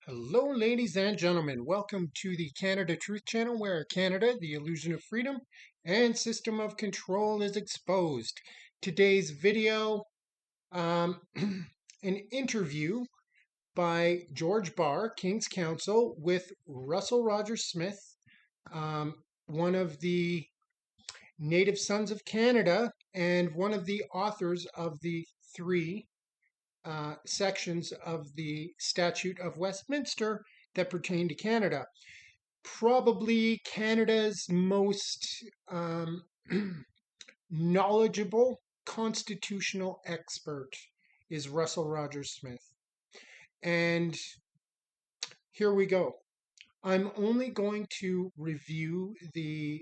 Hello, ladies and gentlemen. Welcome to the Canada Truth Channel, where Canada, the illusion of freedom and system of control is exposed. Today's video, an interview by George Barr, King's Counsel, with Russell Rogers Smith, one of the Native Sons of Canada and one of the authors of the three sections of the Statute of Westminster that pertain to Canada. Probably Canada's most knowledgeable constitutional expert is Russell Rogers Smith. And here we go. I'm only going to review the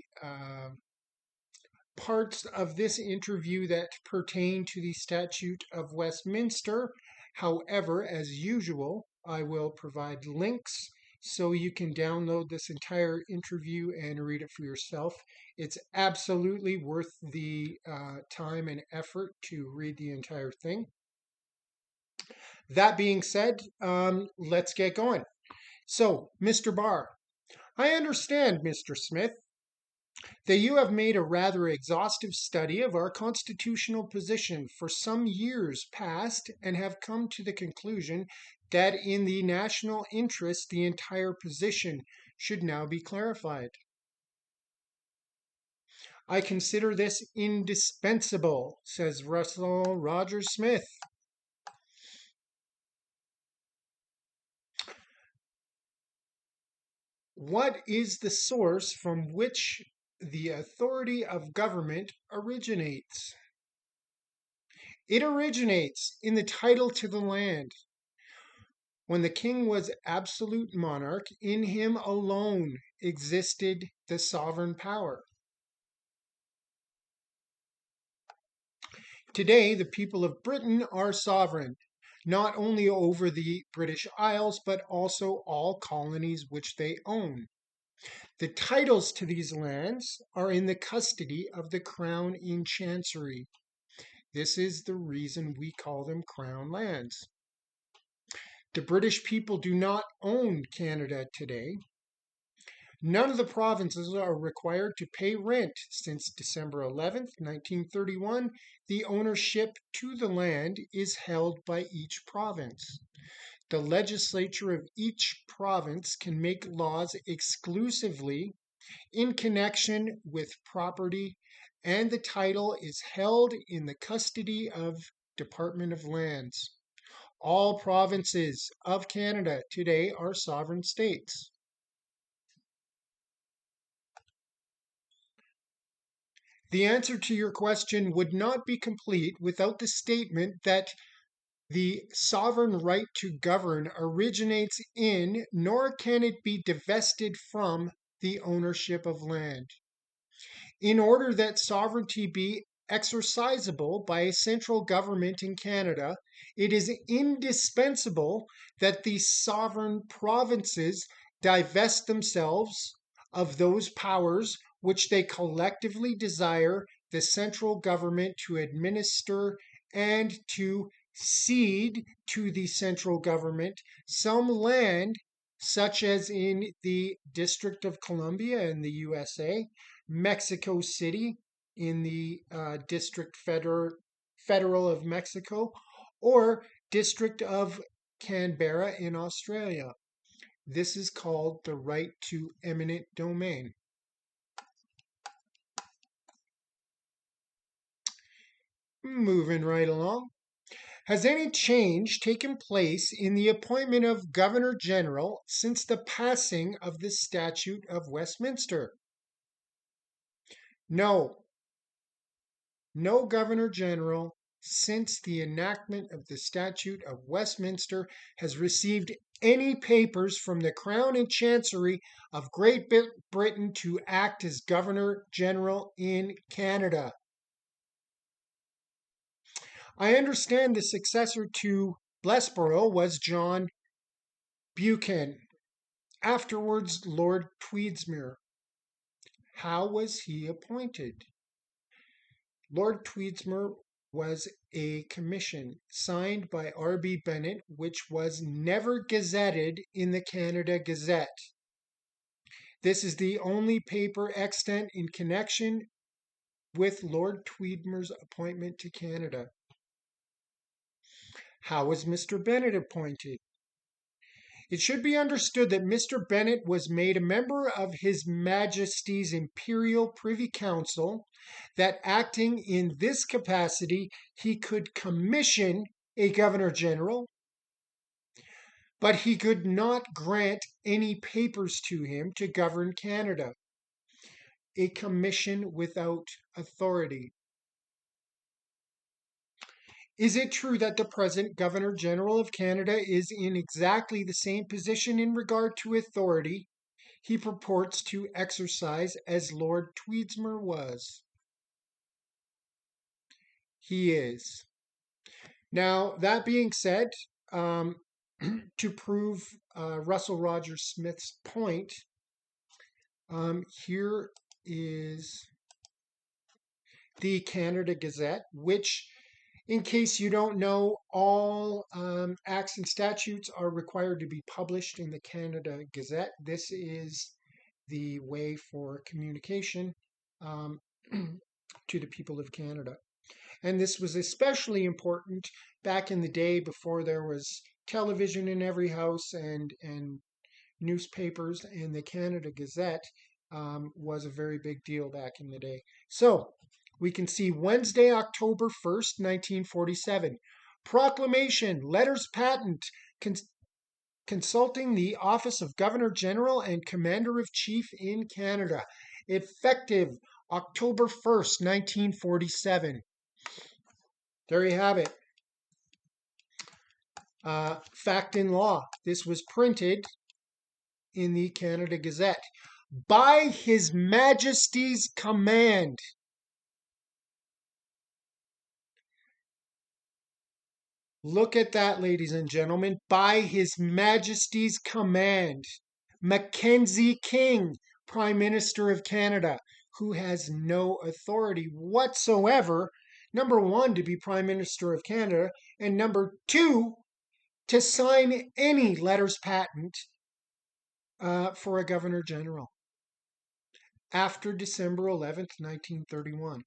parts of this interview that pertain to the Statute of Westminster. However, as usual, I will provide links so you can download this entire interview and read it for yourself. It's absolutely worth the time and effort to read the entire thing. That being said, let's get going. So, Mr. Barr, I understand, Mr. Smith, that you have made a rather exhaustive study of our constitutional position for some years past and have come to the conclusion that in the national interest the entire position should now be clarified. I consider this indispensable, says Russell Rogers Smith. What is the source from which the authority of government originates? It originates in the title to the land. When the king was absolute monarch, in him alone existed the sovereign power. Today, the people of Britain are sovereign, not only over the British Isles, but also all colonies which they own. The titles to these lands are in the custody of the Crown in Chancery. This is the reason we call them Crown lands. The British people do not own Canada today. None of the provinces are required to pay rent. Since December 11th, 1931, the ownership to the land is held by each province. The legislature of each province can make laws exclusively in connection with property, and the title is held in the custody of Department of Lands. All provinces of Canada today are sovereign states. The answer to your question would not be complete without the statement that the sovereign right to govern originates in, nor can it be divested from, the ownership of land. In order that sovereignty be exercisable by a central government in Canada, it is indispensable that the sovereign provinces divest themselves of those powers which they collectively desire the central government to administer, and to cede to the central government some land, such as in the District of Columbia in the USA, Mexico City in the District Federal of Mexico, or District of Canberra in Australia. This is called the right to eminent domain. Moving right along. Has any change taken place in the appointment of Governor General since the passing of the Statute of Westminster? No. No Governor General since the enactment of the Statute of Westminster has received any papers from the Crown and Chancery of Great Britain to act as Governor General in Canada. I understand the successor to Bessborough was John Buchan, afterwards Lord Tweedsmuir. How was he appointed? Lord Tweedsmuir was a commission signed by R.B. Bennett, which was never gazetted in the Canada Gazette. This is the only paper extant in connection with Lord Tweedmer's appointment to Canada. How was Mr. Bennett appointed? It should be understood that Mr. Bennett was made a member of His Majesty's Imperial Privy Council, that acting in this capacity, he could commission a Governor General, but he could not grant any papers to him to govern Canada. A commission without authority. Is it true that the present Governor General of Canada is in exactly the same position in regard to authority he purports to exercise as Lord Tweedsmuir was? He is. Now, that being said, to prove Russell Rogers Smith's point, here is the Canada Gazette, which, in case you don't know, all acts and statutes are required to be published in the Canada Gazette. This is the way for communication to the people of Canada. And this was especially important back in the day before there was television in every house and newspapers, and the Canada Gazette was a very big deal back in the day. So we can see Wednesday, October 1st, 1947. Proclamation, letters patent, consulting the Office of Governor General and Commander of Chief in Canada. Effective October 1st, 1947. There you have it. Fact in law. This was printed in the Canada Gazette by His Majesty's command. Look at that, ladies and gentlemen. By His Majesty's command. Mackenzie King, Prime Minister of Canada, who has no authority whatsoever, number one, to be Prime Minister of Canada, and number two, to sign any letters patent for a Governor General after December 11th, 1931.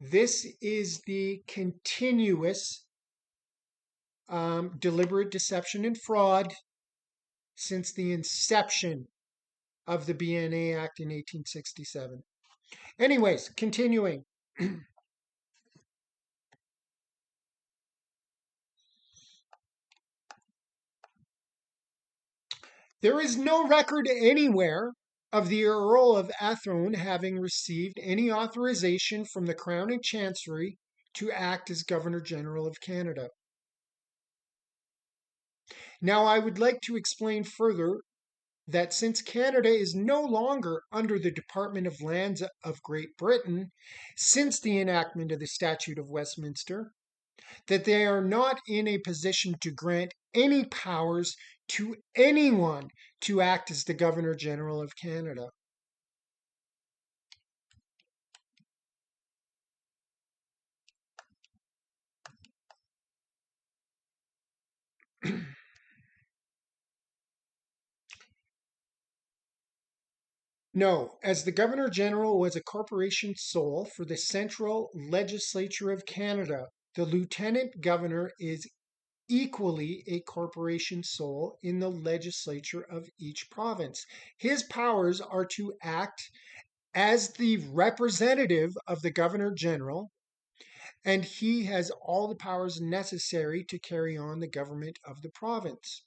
This is the continuous deliberate deception and fraud since the inception of the BNA Act in 1867. Anyways, continuing. There is no record anywhere of the Earl of Athlone having received any authorization from the Crown and Chancery to act as Governor General of Canada. Now, I would like to explain further that since Canada is no longer under the Department of Lands of Great Britain, since the enactment of the Statute of Westminster, that they are not in a position to grant any powers to anyone to act as the Governor General of Canada. No, as the Governor General was a corporation sole for the Central Legislature of Canada, the Lieutenant Governor is equally a corporation sole in the legislature of each province. His powers are to act as the representative of the Governor General, and he has all the powers necessary to carry on the government of the province.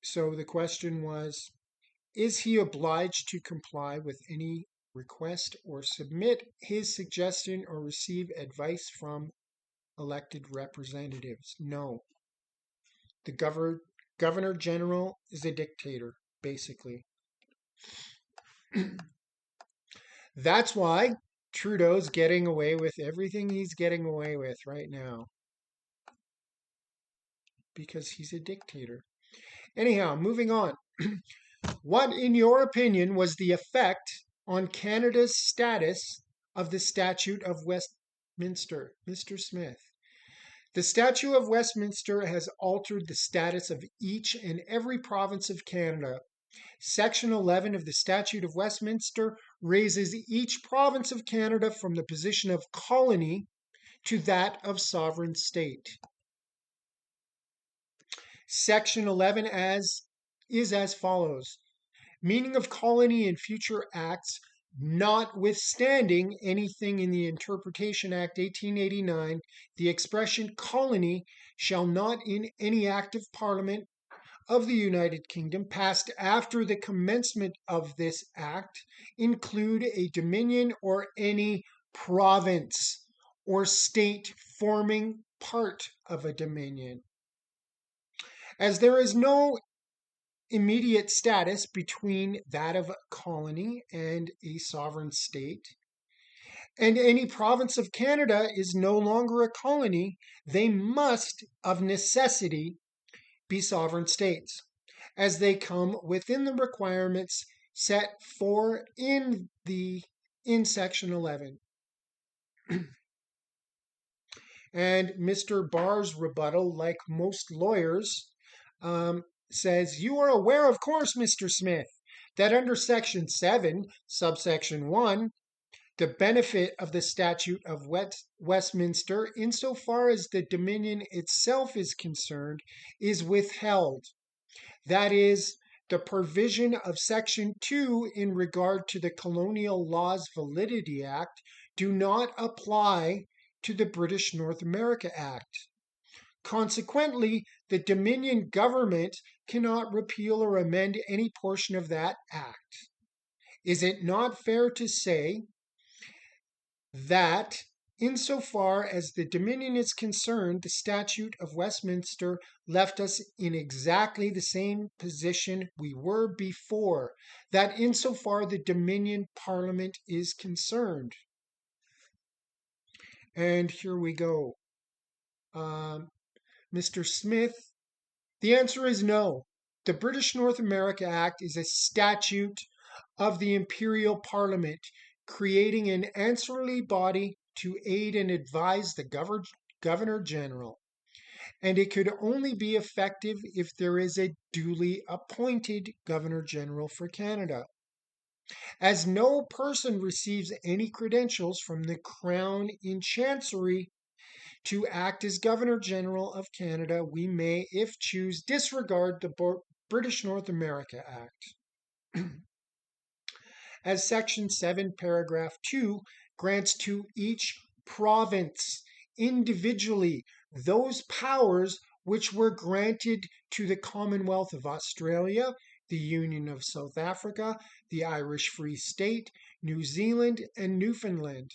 So the question was, is he obliged to comply with any request or submit his suggestion or receive advice from elected representatives? No. The Governor General is a dictator, basically. That's why Trudeau's getting away with everything he's getting away with right now. Because he's a dictator. Anyhow, moving on. What, in your opinion, was the effect on Canada's status of the Statute of Westminster? Mr. Smith. The Statute of Westminster has altered the status of each and every province of Canada. Section 11 of the Statute of Westminster raises each province of Canada from the position of colony to that of sovereign state. Section 11 is as follows. Meaning of colony in future acts, notwithstanding anything in the Interpretation Act 1889, the expression colony shall not in any act of Parliament of the United Kingdom passed after the commencement of this act include a dominion or any province or state forming part of a dominion. As there is no immediate status between that of a colony and a sovereign state, and any province of Canada is no longer a colony, they must, of necessity, be sovereign states, as they come within the requirements set forth in Section 11. And Mr. Barr's rebuttal, like most lawyers, says, you are aware, of course, Mr. Smith, that under Section 7, subsection 1, the benefit of the Statute of Westminster, insofar as the Dominion itself is concerned, is withheld. That is, the provision of Section 2 in regard to the Colonial Laws Validity Act do not apply to the British North America Act. Consequently, the Dominion government cannot repeal or amend any portion of that act. Is it not fair to say that, insofar as the Dominion is concerned, the Statute of Westminster left us in exactly the same position we were before, that insofar the Dominion Parliament is concerned? And here we go. Mr. Smith, the answer is no. The British North America Act is a statute of the Imperial Parliament, creating an ancillary body to aid and advise the Governor General. And it could only be effective if there is a duly appointed Governor General for Canada. As no person receives any credentials from the Crown in Chancery to act as Governor General of Canada, we may, if choose, disregard the British North America Act. As Section 7, Paragraph 2 grants to each province individually those powers which were granted to the Commonwealth of Australia, the Union of South Africa, the Irish Free State, New Zealand, and Newfoundland.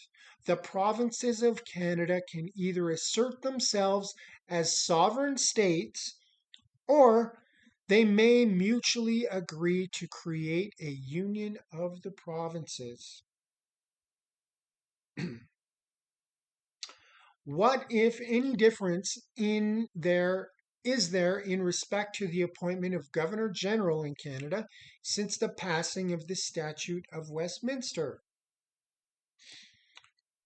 The provinces of Canada can either assert themselves as sovereign states, or they may mutually agree to create a union of the provinces. What, if any, difference is there in respect to the appointment of Governor General in Canada since the passing of the Statute of Westminster?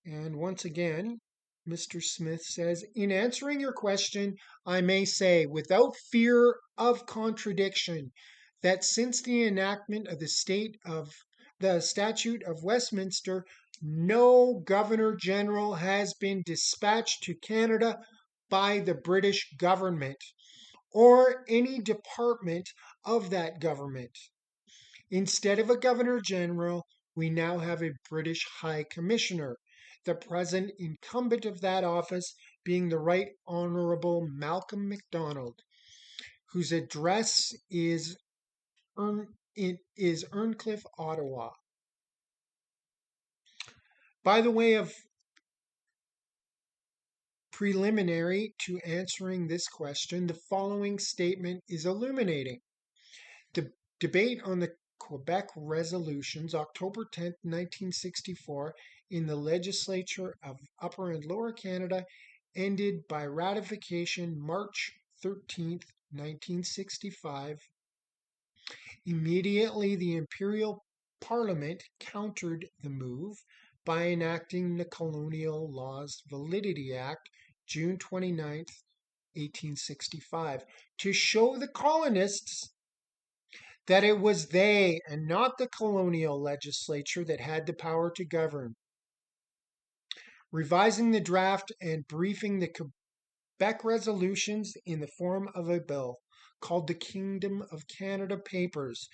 And once again, Mr. Smith says, in answering your question, I may say, without fear of contradiction, that since the enactment of the Statute of Westminster, no Governor General has been dispatched to Canada by the British government or any department of that government. Instead of a Governor General, we now have a British High Commissioner, the present incumbent of that office being the Right Honourable Malcolm MacDonald, whose address is Earncliffe, Ottawa. By the way of preliminary to answering this question, the following statement is illuminating. The debate on the Quebec resolutions, October 10, 1964, in the legislature of Upper and Lower Canada, ended by ratification March 13, 1965, immediately the Imperial Parliament countered the move by enacting the Colonial Laws Validity Act, June 29th, 1865, to show the colonists that it was they and not the colonial legislature that had the power to govern. Revising the draft and briefing the Quebec resolutions in the form of a bill called the Kingdom of Canada Papers.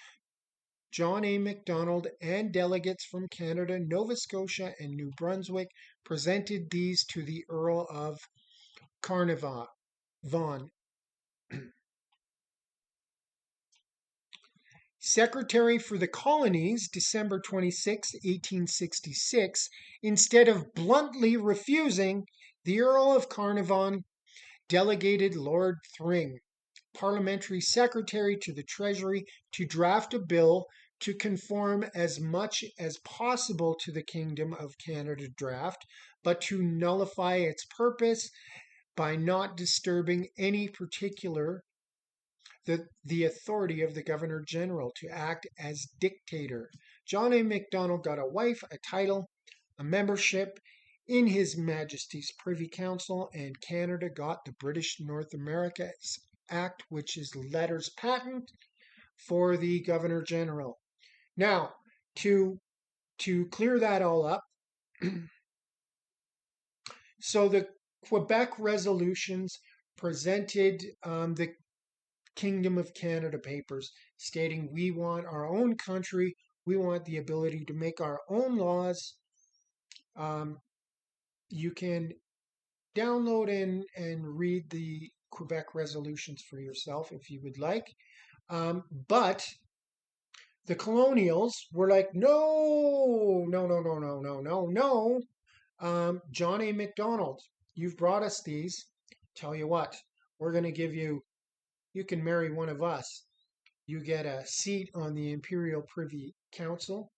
John A. Macdonald and delegates from Canada, Nova Scotia, and New Brunswick presented these to the Earl of Carnarvon. Secretary for the Colonies, December 26, 1866, instead of bluntly refusing, the Earl of Carnarvon delegated Lord Thring, Parliamentary Secretary to the Treasury, to draft a bill to conform as much as possible to the Kingdom of Canada draft, but to nullify its purpose by not disturbing any particular the authority of the Governor General to act as dictator. John A. Macdonald got a wife, a title, a membership in His Majesty's Privy Council, and Canada got the British North America Act, which is letters patent for the Governor General. Now, to clear that all up, so the Quebec resolutions presented the Kingdom of Canada Papers, stating we want our own country, we want the ability to make our own laws. You can download and read the Quebec resolutions for yourself if you would like. But the colonials were like, no, no, no, no, no, no, no, no. John A. Macdonald, you've brought us these. Tell you what, we're going to give you can marry one of us. You get a seat on the Imperial Privy Council.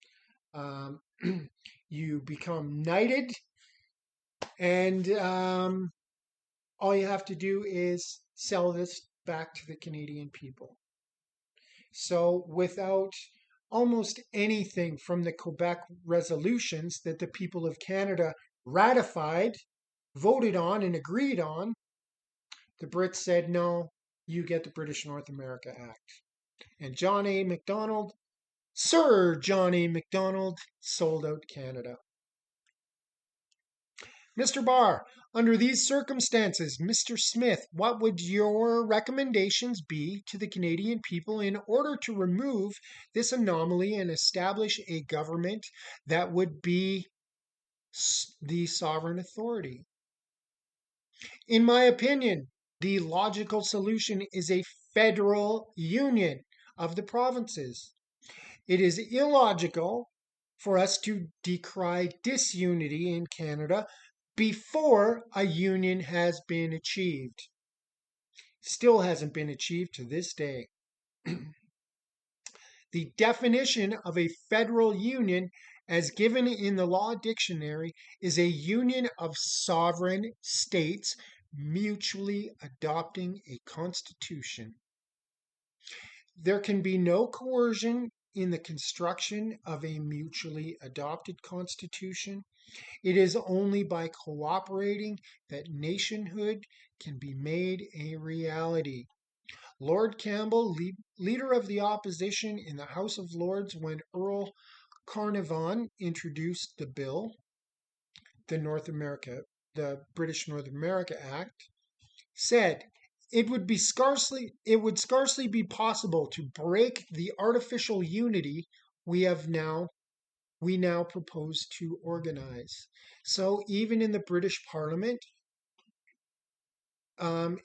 You become knighted, and all you have to do is sell this back to the Canadian people. So, without almost anything from the Quebec resolutions that the people of Canada ratified, voted on, and agreed on, the Brits said, no, you get the British North America Act. And John A. Macdonald, Sir John A. Macdonald, sold out Canada. Mr. Barr, under these circumstances, Mr. Smith, what would your recommendations be to the Canadian people in order to remove this anomaly and establish a government that would be the sovereign authority? In my opinion, the logical solution is a federal union of the provinces. It is illogical for us to decry disunity in Canada before a union has been achieved. Still hasn't been achieved to this day. The definition of a federal union, as given in the law dictionary, is a union of sovereign states mutually adopting a constitution. There can be no coercion in the construction of a mutually adopted constitution. It is only by cooperating that nationhood can be made a reality. Lord Campbell, leader of the opposition in the House of Lords when Earl Carnarvon introduced the bill, the British North America Act, said it would scarcely be possible to break the artificial unity we now propose to organize. So even in the British Parliament,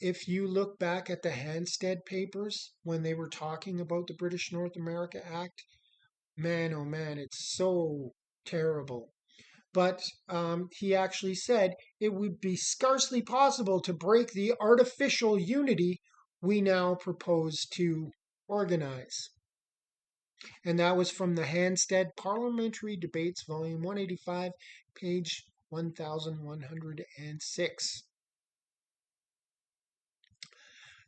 if you look back at the Hansted Papers when they were talking about the British North America Act, man, oh man, it's so terrible. But he actually said it would be scarcely possible to break the artificial unity we now propose to organize. And that was from the Hansted Parliamentary Debates, Volume 185, page 1106.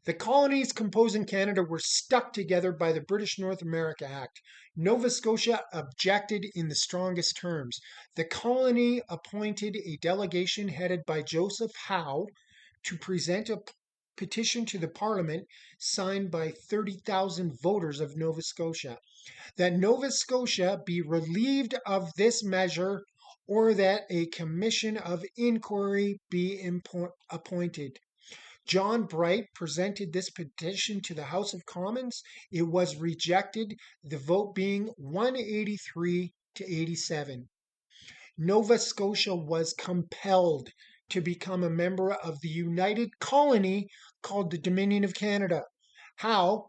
The colonies composing Canada were stuck together by the British North America Act. Nova Scotia objected in the strongest terms. The colony appointed a delegation headed by Joseph Howe to present a petition to the Parliament signed by 30,000 voters of Nova Scotia that Nova Scotia be relieved of this measure or that a commission of inquiry be appointed. John Bright presented this petition to the House of Commons. It was rejected, the vote being 183 to 87. Nova Scotia was compelled to become a member of the united colony called the Dominion of Canada. Howe,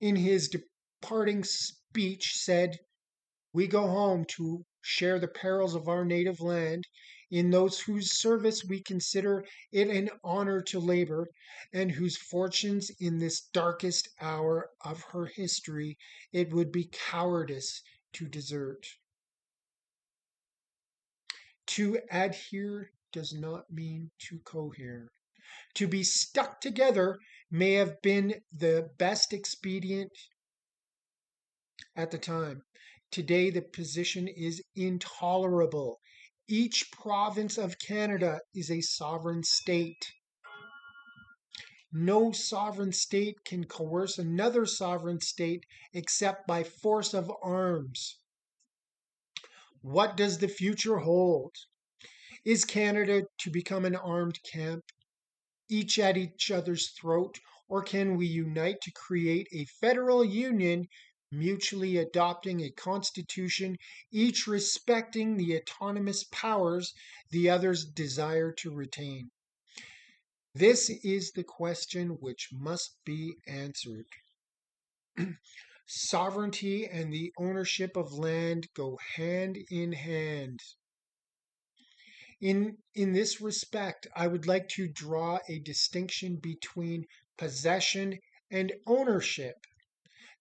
in his departing speech, said, "We go home to share the perils of our native land, in those whose service we consider it an honor to labor, and whose fortunes in this darkest hour of her history it would be cowardice to desert." To adhere does not mean to cohere. To be stuck together may have been the best expedient at the time. Today, the position is intolerable. Each province of Canada is a sovereign state. No sovereign state can coerce another sovereign state except by force of arms. What does the future hold? Is Canada to become an armed camp, each at each other's throat, or can we unite to create a federal union, mutually adopting a constitution, each respecting the autonomous powers the others desire to retain? This is the question which must be answered. Sovereignty and the ownership of land go hand in hand. In this respect, I would like to draw a distinction between possession and ownership.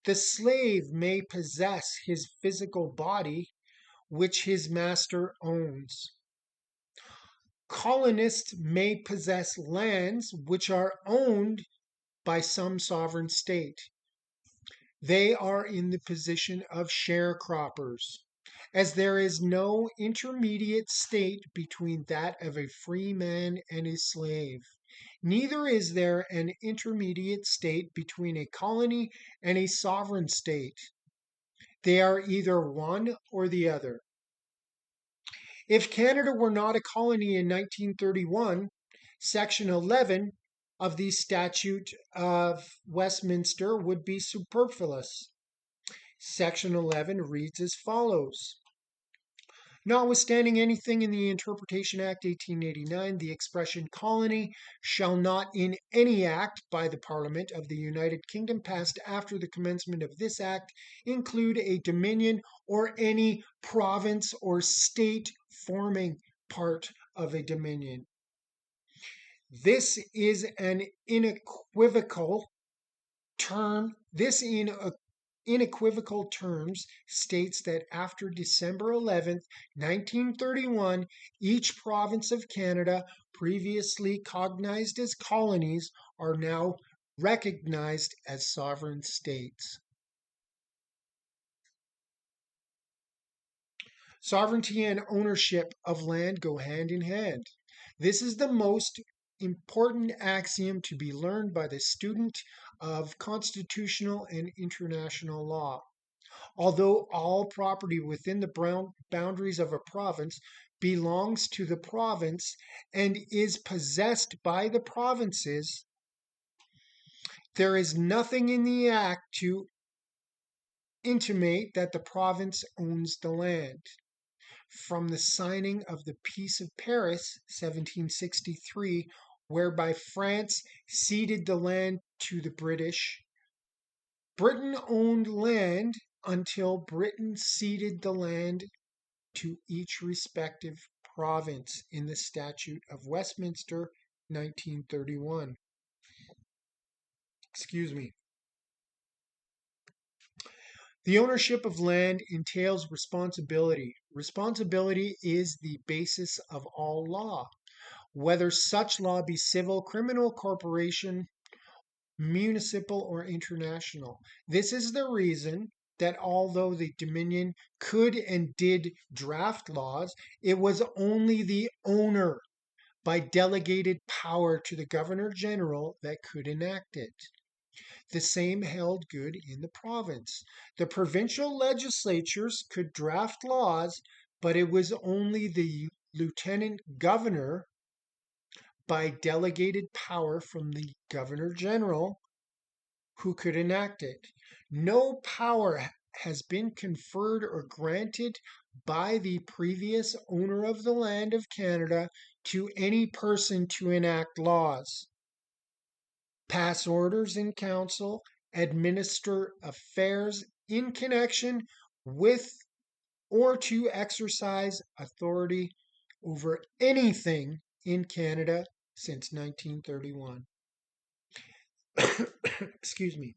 The slave may possess his physical body, which his master owns. Colonists may possess lands which are owned by some sovereign state. They are in the position of sharecroppers, as there is no intermediate state between that of a free man and a slave. Neither is there an intermediate state between a colony and a sovereign state. They are either one or the other. If Canada were not a colony in 1931, Section 11 of the Statute of Westminster would be superfluous. Section 11 reads as follows: "Notwithstanding anything in the Interpretation Act 1889, the expression colony shall not in any act by the Parliament of the United Kingdom passed after the commencement of this act include a dominion or any province or state forming part of a dominion." This is an unequivocal term. This in unequivocal terms states that after December 11th, 1931, each province of Canada, previously cognized as colonies, are now recognized as sovereign states. Sovereignty and ownership of land go hand in hand. This is the most important axiom to be learned by the student of constitutional and international law. Although all property within the boundaries of a province belongs to the province and is possessed by the provinces, there is nothing in the act to intimate that the province owns the land. From the signing of the Peace of Paris, 1763, whereby France ceded the land to the British, Britain owned land until Britain ceded the land to each respective province in the Statute of Westminster, 1931. Excuse me. The ownership of land entails responsibility. Responsibility is the basis of all law. Whether such law be civil, criminal, corporation, municipal, or international. This is the reason that although the Dominion could and did draft laws, it was only the owner by delegated power to the Governor General that could enact it. The same held good in the province. The provincial legislatures could draft laws, but it was only the lieutenant governor by delegated power from the Governor General who could enact it. No power has been conferred or granted by the previous owner of the land of Canada to any person to enact laws, pass orders in council, administer affairs in connection with, or to exercise authority over anything in Canada since 1931. Excuse me.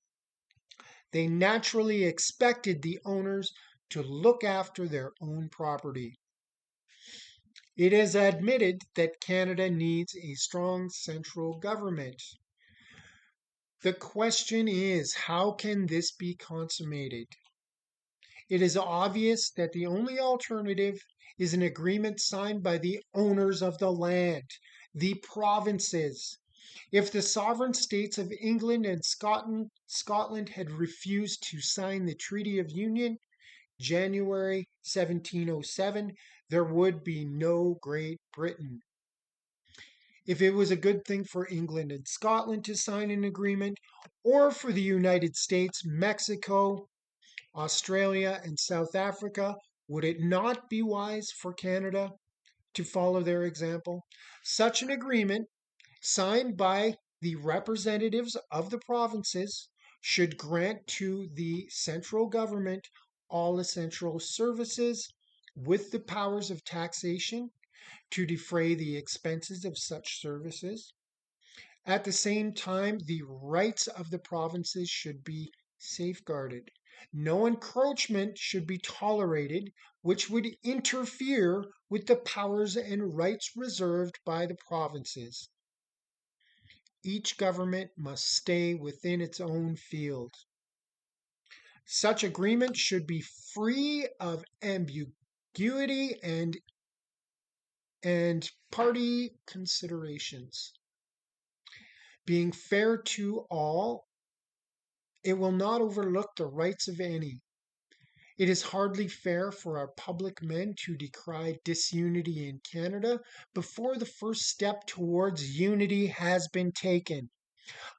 They naturally expected the owners to look after their own property. It is admitted that Canada needs a strong central government. The question is, how can this be consummated? It is obvious that the only alternative is an agreement signed by the owners of the land, the provinces. If the sovereign states of England and Scotland had refused to sign the Treaty of Union, January 1707, there would be no Great Britain. If it was a good thing for England and Scotland to sign an agreement, or for the United States, Mexico, Australia, and South Africa, would it not be wise for Canada to follow their example? Such an agreement, signed by the representatives of the provinces, should grant to the central government all essential services with the powers of taxation to defray the expenses of such services. At the same time, the rights of the provinces should be safeguarded. No encroachment should be tolerated which would interfere with the powers and rights reserved by the provinces. Each government must stay within its own field. Such agreement should be free of ambiguity and party considerations. Being fair to all, it will not overlook the rights of any. It is hardly fair for our public men to decry disunity in Canada before the first step towards unity has been taken.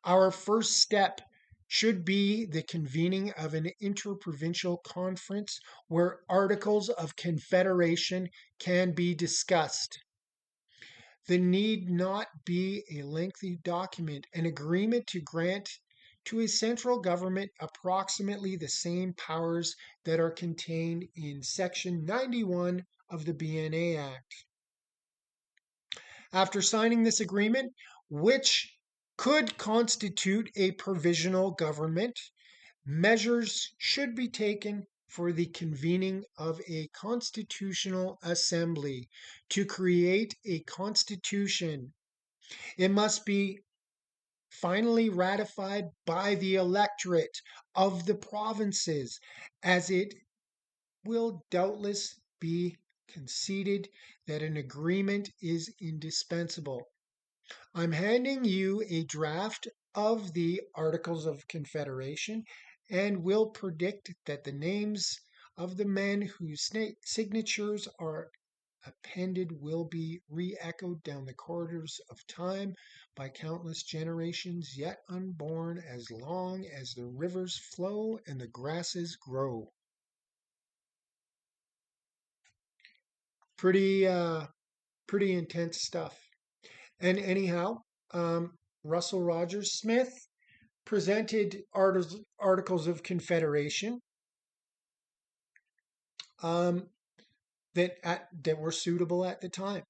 Our first step should be the convening of an interprovincial conference where articles of confederation can be discussed. The need not be a lengthy document, an agreement to grant to a central government approximately the same powers that are contained in Section 91 of the BNA Act. After signing this agreement, which could constitute a provisional government, measures should be taken for the convening of a constitutional assembly to create a constitution. It must be finally ratified by the electorate of the provinces, as it will doubtless be conceded that an agreement is indispensable. I'm handing you a draft of the Articles of Confederation and will predict that the names of the men whose signatures are appended will be re echoed down the corridors of time by countless generations yet unborn, as long as the rivers flow and the grasses grow. Pretty, pretty intense stuff. And anyhow, Russell Rogers Smith presented Articles of Confederation that were suitable at the time.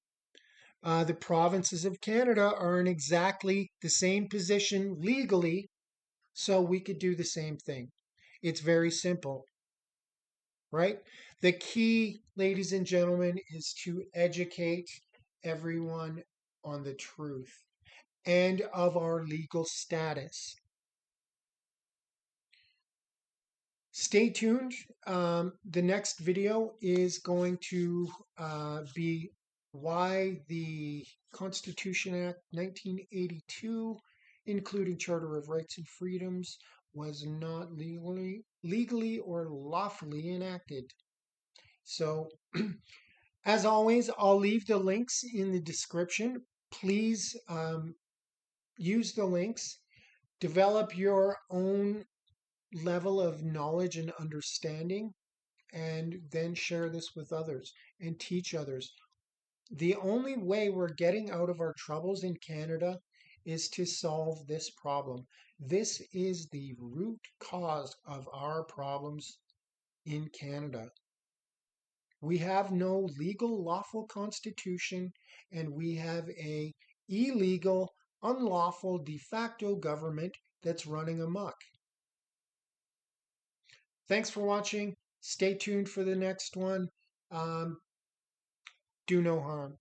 The provinces of Canada are in exactly the same position legally, so we could do the same thing. It's very simple, right? The key, ladies and gentlemen, is to educate everyone on the truth and of our legal status. Stay tuned. The next video is going to be why the Constitution Act 1982, including Charter of Rights and Freedoms, was not legally or lawfully enacted. So, as always, I'll leave the links in the description. Please use the links, develop your own level of knowledge and understanding, and then share this with others and teach others. The only way we're getting out of our troubles in Canada is to solve this problem. This is the root cause of our problems in Canada. We have no legal, lawful constitution, and we have a illegal, unlawful de facto government that's running amok. Thanks for watching. Stay tuned for the next one. Do no harm.